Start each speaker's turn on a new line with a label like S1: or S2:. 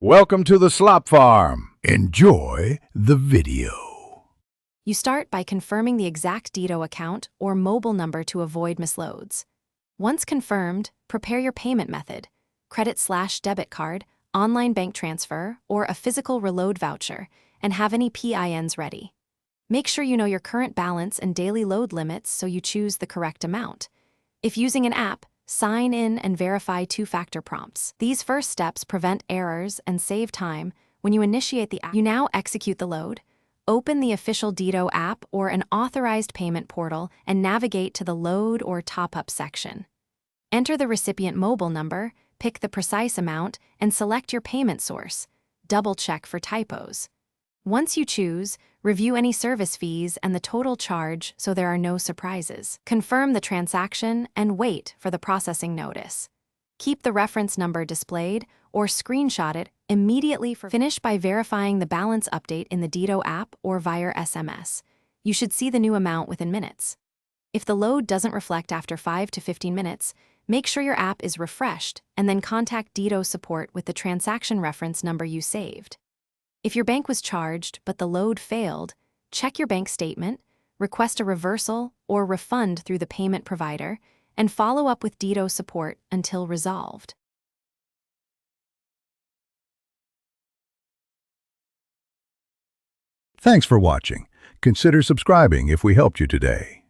S1: Welcome to the Slop Farm. Enjoy the video.
S2: You start by confirming the exact Dito account or mobile number to avoid misloads. Once confirmed, prepare your payment method: credit/debit card, online bank transfer, or a physical reload voucher, and have any PINs ready. Make sure you know your current balance and daily load limits so you choose the correct amount. If using an app, sign in and verify two-factor prompts. These first steps prevent errors and save time. When you initiate the app, you now execute the load. Open the official Dito app or an authorized payment portal and navigate to the load or top-up section. Enter the recipient mobile number, pick the precise amount, and select your payment source. Double-check for typos. Once you choose, review any service fees and the total charge so there are no surprises. Confirm the transaction and wait for the processing notice. Keep the reference number displayed or screenshot it immediately. Finish by verifying the balance update in the Dito app or via SMS. You should see the new amount within minutes. If the load doesn't reflect after 5 to 15 minutes, make sure your app is refreshed and then contact Dito support with the transaction reference number you saved. If your bank was charged but the load failed, check your bank statement, request a reversal or refund through the payment provider, and follow up with Dito support until resolved.
S1: Thanks for watching. Consider subscribing if we helped you today.